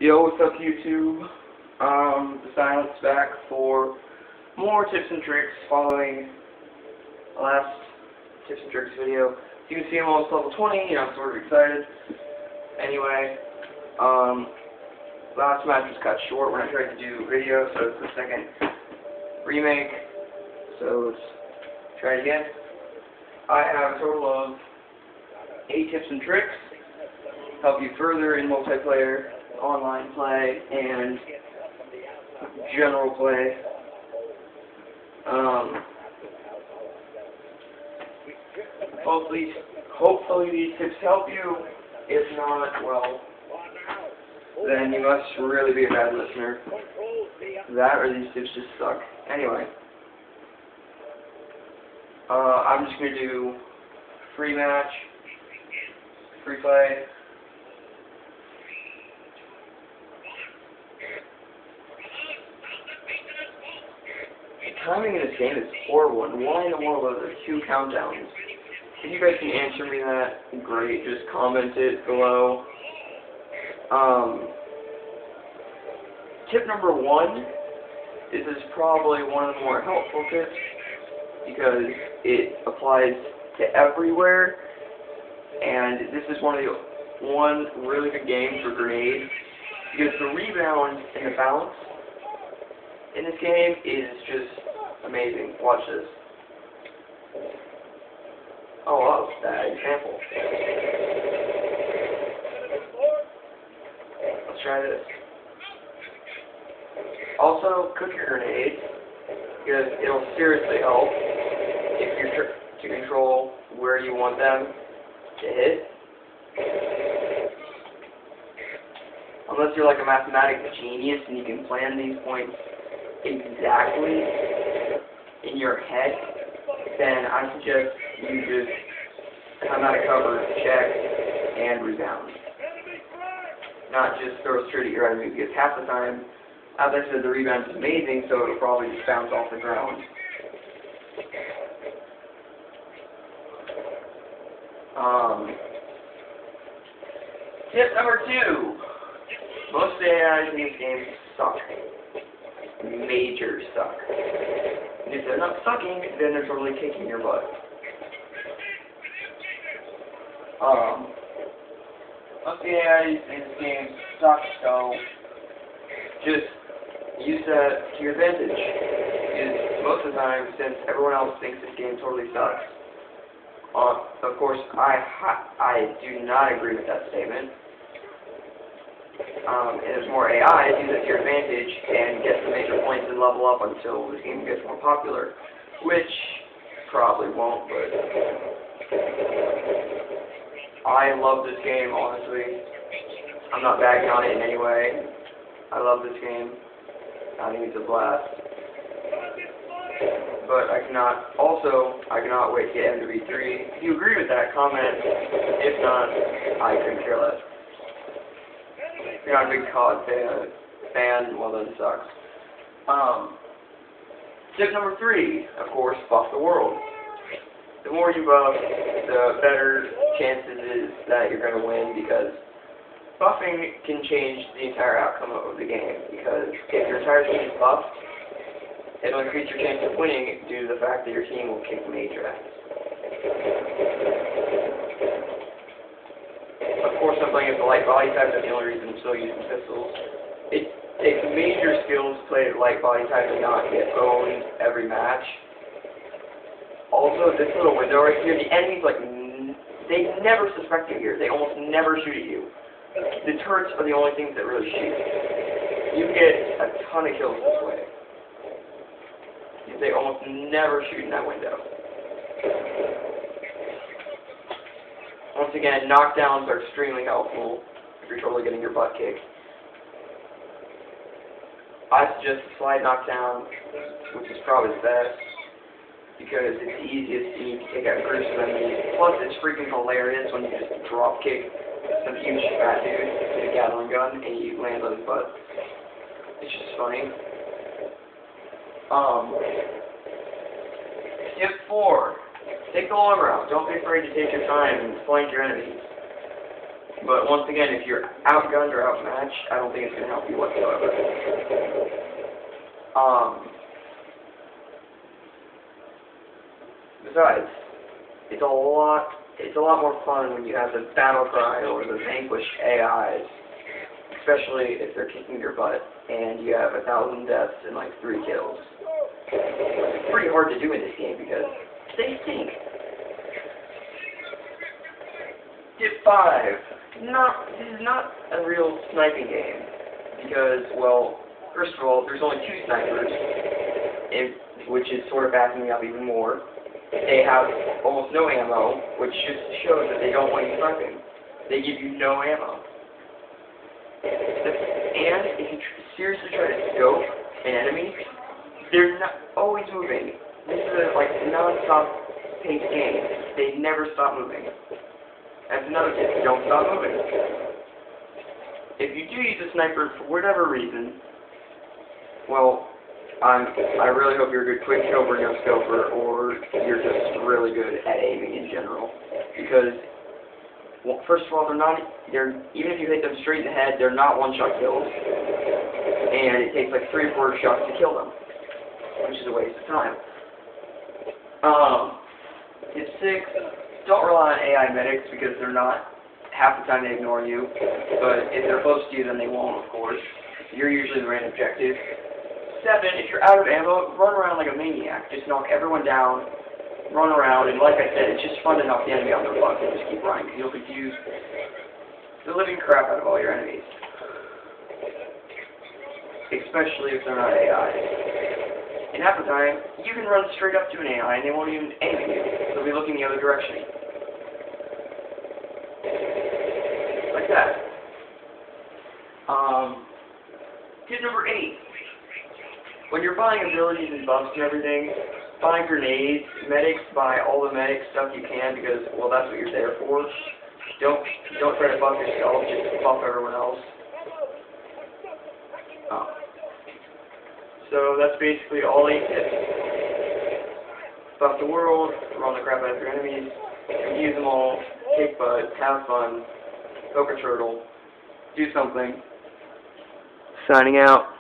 Yo, what's up YouTube? The silence back for more tips and tricks following the last tips and tricks video. You can see I'm almost level 20, I'm sort of excited. Anyway, last match was cut short when I tried to do video, so it's the second remake. So let's try it again. I have a total of 8 tips and tricks to help you further in multiplayer, online play, and general play. Hopefully these tips help you. If not, well, then you must really be a bad listener. That or these tips just suck. Anyway, I'm just going to do free match, free play. Timing in this game is horrible, and why in the world are there 2 countdowns? If you guys can answer me that, great, just comment it below. Tip number 1, this is probably one of the more helpful tips, because it applies to everywhere, and this is one really good game for grenades, because the rebound and the bounce in this game is just amazing. Watch this. Oh, I love that example. Let's try this. Also, cook your grenades, because it'll seriously help if you're to control where you want them to hit. Unless you're like a mathematics genius and you can plan these points exactly in your head, then I suggest you just come out of cover, check, and rebound. Not just throw straight at your enemy, because half the time, as I said, the rebound is amazing, so it'll probably just bounce off the ground. Tip number 2. Most of the AIs in this game suck. Major suck. And if they're not sucking, then they're totally kicking your butt. Most of the AIs in this game suck, so just use that to your advantage. Because most of the time, since everyone else thinks this game totally sucks, of course, I do not agree with that statement. And there's more AI, use it to your advantage and get some major points and level up until this game gets more popular. Which probably won't, but I love this game, honestly. I'm not bagging on it in any way. I love this game. I think it's a blast. But I cannot wait to get MW3. If you agree with that, comment. If not, I couldn't care less. If you're not a big COD fan, well then it sucks. Tip number 3, of course, buff the world. The more you buff, the better chances it is that you're going to win, because buffing can change the entire outcome of the game. Because if your entire team is buffed, it'll increase your chance of winning due to the fact that your team will kick major ass. Of course, I'm playing as a light body type. That's the only reason I'm still using pistols. It takes major skills to play a light body type and not get owned every match. Also, this little window right here, the enemies, they never suspect you here. They almost never shoot at you. The turrets are the only things that really shoot. You get a ton of kills this way. They almost never shoot in that window. Once again, knockdowns are extremely helpful if you're totally getting your butt kicked. I suggest a slide knockdown, which is probably the best, because it's the easiest to take out groups of enemies. Plus, it's freaking hilarious when you just drop kick some huge fat dude with a Gatling gun and you land on his butt. It's just funny. Tip 4. Take the long route. Don't be afraid to take your time and flank your enemies. But once again, if you're outgunned or outmatched, I don't think it's going to help you whatsoever. Besides, it's a lot more fun when you have the battle cry or the vanquished AIs, especially if they're kicking your butt and you have 1,000 deaths and like 3 kills. It's pretty hard to do in this game because they stink. Tip 5. This is not a real sniping game because, well, first of all, there's only 2 snipers, which is sort of backing me up even more. They have almost no ammo, which just shows that they don't want you sniping. They give you no ammo. And if you seriously try to scope an enemy, they're not always moving. This is a like non-stop paced game. They never stop moving. That's another tip. Don't stop moving. If you do use a sniper for whatever reason, well, I really hope you're a good quick scoper, no scoper, or you're just really good at aiming in general. Because, well, first of all, even if you hit them straight in the head, they're not one-shot kills. And it takes like 3 or 4 shots to kill them, which is a waste of time. Tip 6, don't rely on AI medics because they're not, half the time they ignore you. But if they're close to you, then they won't, of course. You're usually the main objective. 7, if you're out of ammo, run around like a maniac. Just knock everyone down, run around, and like I said, it's just fun to knock the enemy on their butt and just keep running, because you'll confuse the living crap out of all your enemies. Especially if they're not AI. And half the time, you can run straight up to an AI and they won't even aim at you. They'll be looking the other direction. Like that. Tip number 8. When you're buying abilities and buffs and everything, buy grenades, medics, buy all the medic stuff you can because, well, that's what you're there for. Don't try to buff yourself, just buff everyone else. So that's basically all 8 tips. Buff the world, run the crap out of your enemies, use them all, kick butt, have fun, poke a turtle, do something. Signing out.